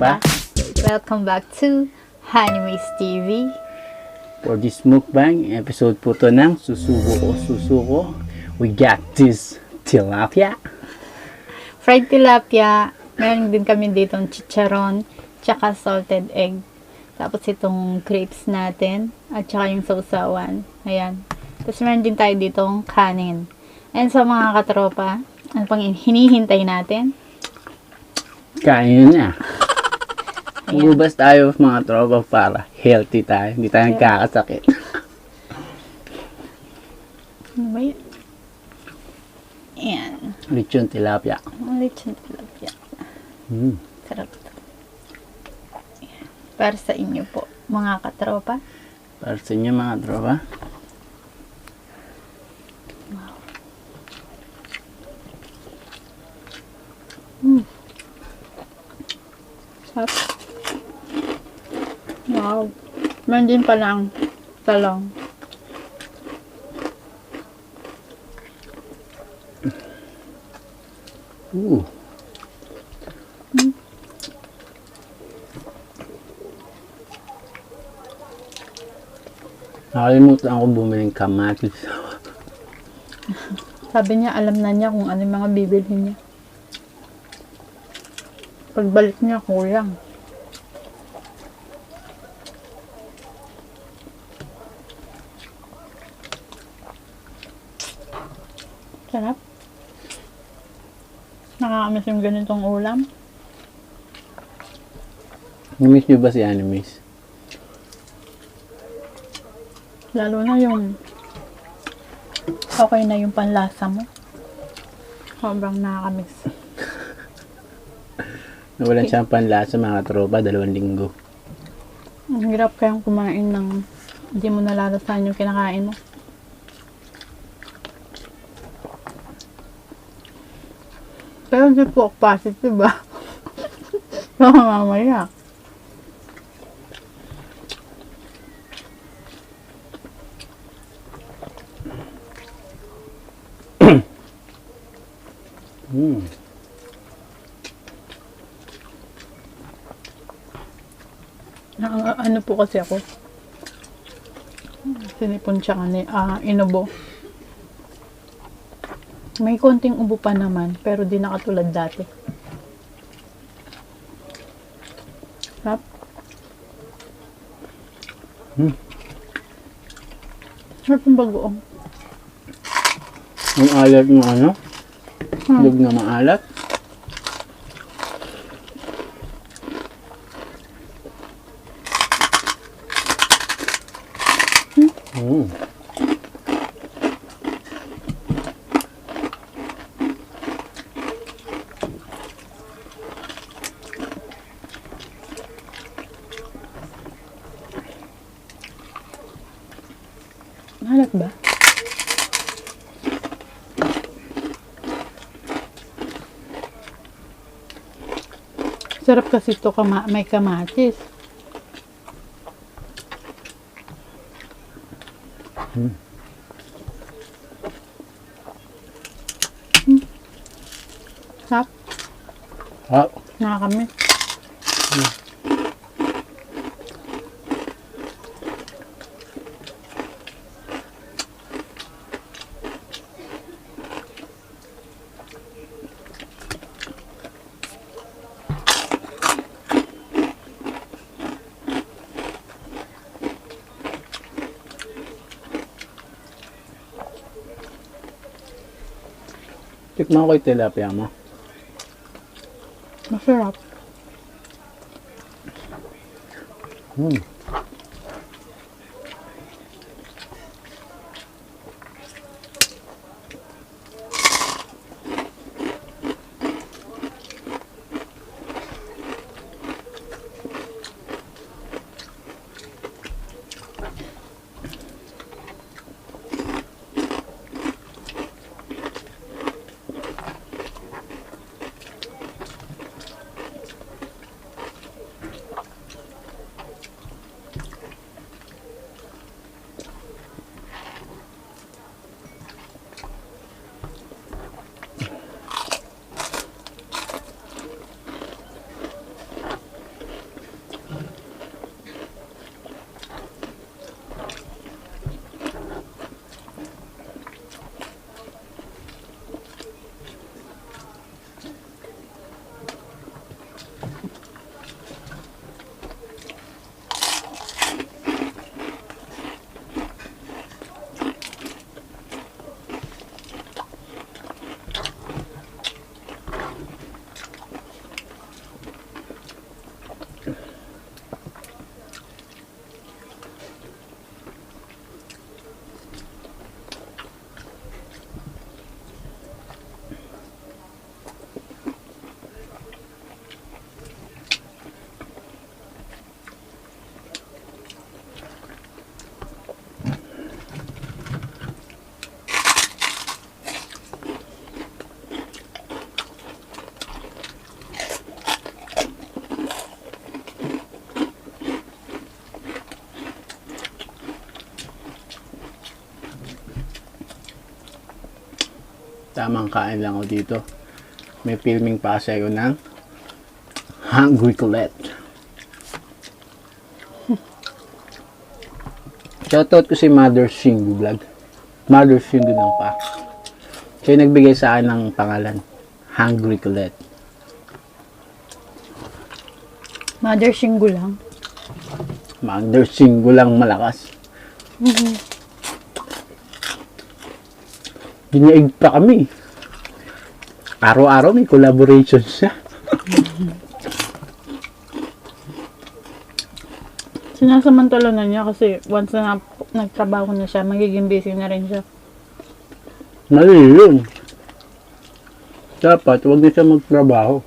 tropa. Welcome back to HANIMACE TV. For this mukbang episode po to ng susuko. We got this tilapia. Fried tilapia. Meron din kami dito ng chicharon, tsaka salted egg. Tapos itong crepes natin, at tsaka yung sausawan. Ayan. Tapos meron din tayo ditong kanin. And sa mga katropa, ano pang hinihintay natin? Kain na. Magubas tayo mga tropa para healthy tayo. Hindi tayo nagkakasakit. Ano ba yun? Ayan. Lechon tilapia. Lechon tilapia. Mm. Sarap ito. Ayan. Para sa inyo po, mga katropa. Para sa inyo mga tropa. Wow. Mm. Sarap. Wow. Meron din palang talong. Ooh. Nakalimutan ako bumili ng kamatis. Sabi niya, alam na niya kung ano yung mga bibilhin niya. Pagbalik niya, kulang. Sarap. Nakakamiss yung ganitong ulam. Namiss nyo ba si HANIMACE? Lalo na yung okay na yung panlasa mo. Sobrang nakakamiss. Nawalan siyang panlasa mga tropa, 2 linggo. Ang hirap kayang kumain ng hindi mo nalalasahan yung kinakain mo. Pero hindi po positive ba? So, mamaya. Mm. Ano po kasi ako? Sinipon siya inubo. May konting ubo pa naman, pero di na katulad dati. Sarap. Sarap yung bagoong. Ang alat mo ano? Lug na maalat. Mm. Mahalat ba? Sarap kasi ito may kamatis. Sarap. Ah, Nakakamiss. tikman ko yung tilapia mo. Masarap. Mm. Tamang kain lang ako dito. May filming pa kasi ako ng Hungry Colette. Shoutout ko si Mother Shingu Vlog. Mother Shingu ng pa. Siya yung nagbigay sa akin ng pangalan. Hungry Colette. Mother Shingu lang. Mother Shingu lang malakas. Ginaig pa kami. Araw-araw may collaboration siya. Sinasamantala na niya kasi once na nagtrabaho na siya, magiging busy na rin siya. Mali yun. Dapat, huwag na siya magtrabaho.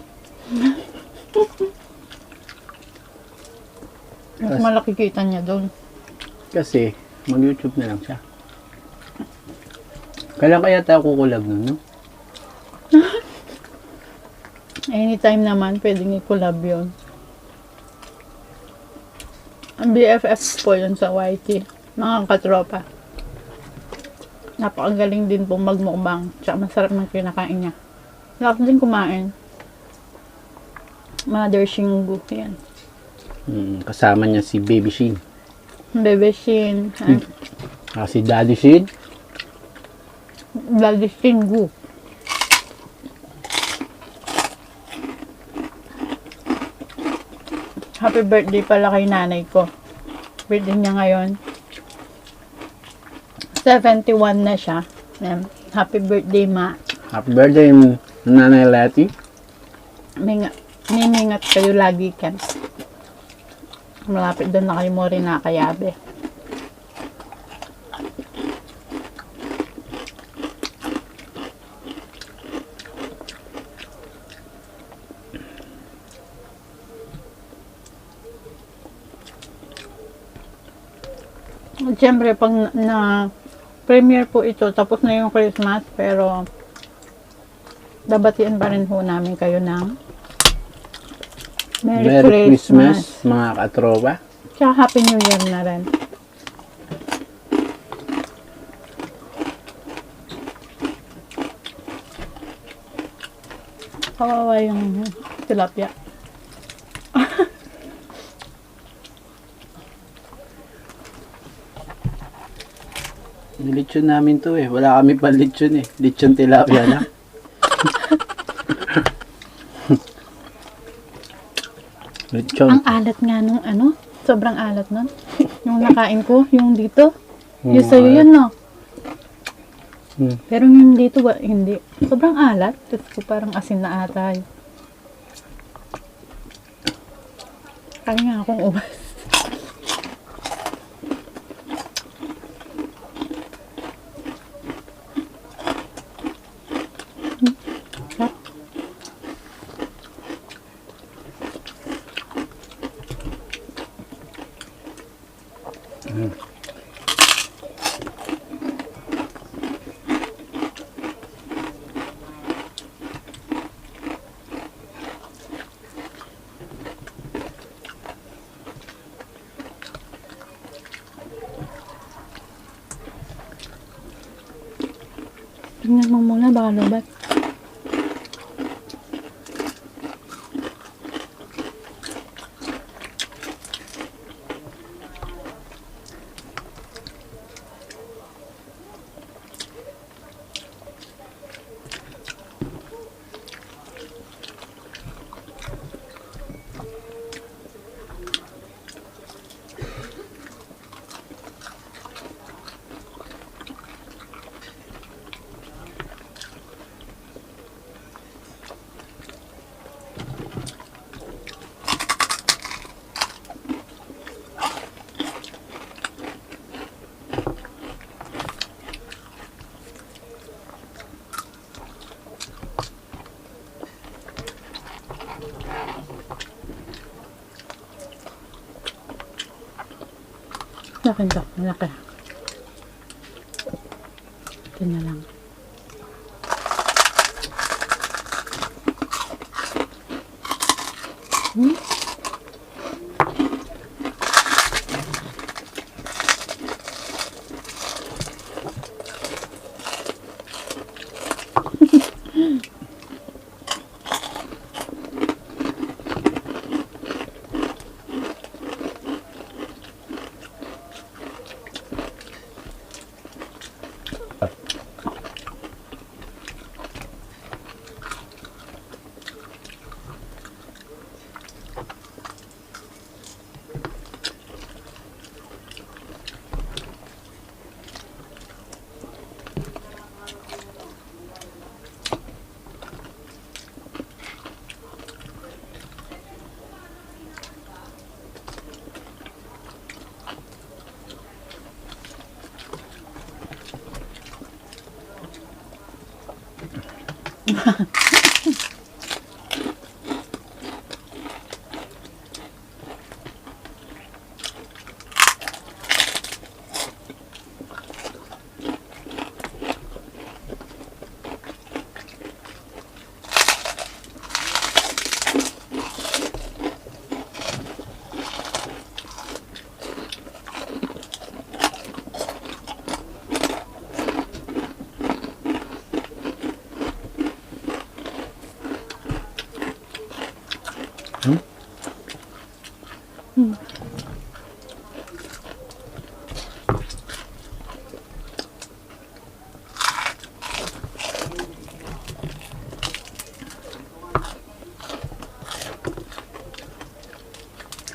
Mas malaki kita niya doon. Kasi, mag-YouTube na lang siya. Kailan kaya tayo kukulab nun, no? Anytime naman, pwedeng i-collab yun. Ang BFF po yun sa YT. Mga katropa. Napakagaling din pong magmukbang. Tsaka masarap ng kinakain niya. Sarap din kumain. Mother Shingu. Yan. Kasama niya si Baby Shin. Bebe Shin. Si Daddy Shin. Daddy Shingu. Happy birthday pala kay nanay ko. Birthday niya ngayon. 71 na siya. Happy birthday, ma. Happy birthday, Nanay Lati. Mimingat kayo lagi, Ken. Malapit doon na kayo mo rin nakayabe. Siyempre, pag na-premiere po ito, tapos na yung Christmas, pero dabatian pa rin po namin kayo ng Merry Christmas, mga katropa. Tsaka Happy New Year na rin. Kawawa yung tilapia. Lechon namin to eh. Wala kami pa lechon eh. Lechon tilapia lang. Lechon. Ang alat nga nung ano, sobrang alat nun. Yung nakain ko, yung dito. Yung sa'yo yun, no? Pero yung dito, hindi. Sobrang alat. Tapos ko parang asin na ata. Kaya nga akong ubas. Tingnan mo muna, baka lubat. Akin to, malaki. Ito na lang.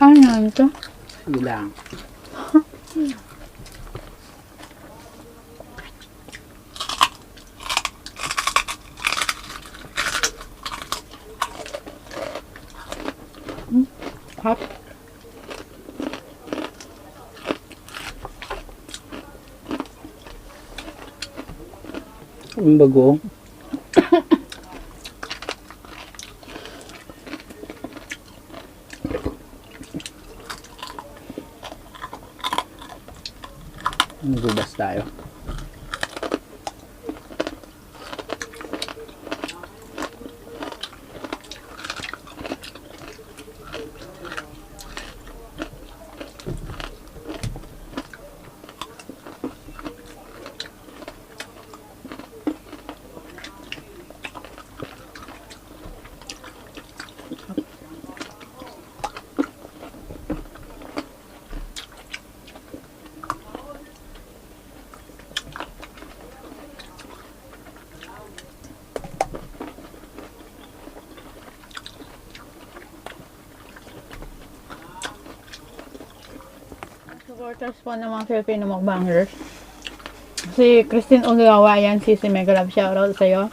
Ano naman ito? Sige lang. Hot. Ang bago. Magubas tayo. Supporters po ng mga Filipino mukbangers. Si Christine Ugawa, yan. Si Mega Love, shoutout sa'yo.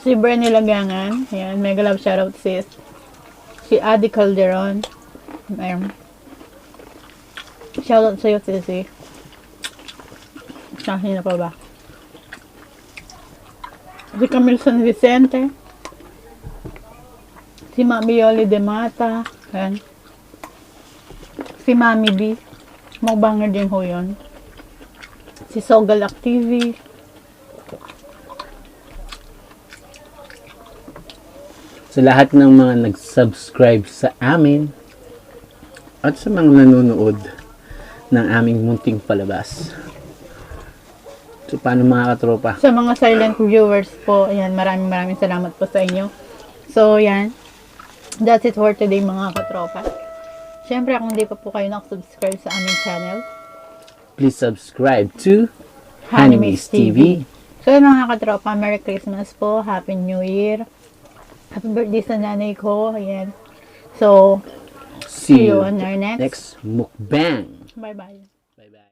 Si Bernie Lagangan, yan. Mega Love, shoutout sis. Si Adi Calderon. Ayun. Shoutout sa'yo, sisi. Sino pa ba? Si Camille San Vicente. Si Mami Yoli de Mata. Yan. Si Mami B. Mukbanger din ho yun. Si Sogalak TV. Sa lahat ng mga nag-subscribe sa amin at sa mga nanonood ng aming munting palabas. So, paano mga katropa? Sa mga silent viewers po, ayan, maraming salamat po sa inyo. So, yan. That's it for today, mga katropa. Siyempre, kung hindi pa po kayo nakasubscribe sa aming channel, Please subscribe to HANIMACE TV. So, mga katropa, Merry Christmas po. Happy New Year. Happy birthday sa nanay ko. Ayan. So, See you on our next mukbang. Bye-bye. Bye-bye.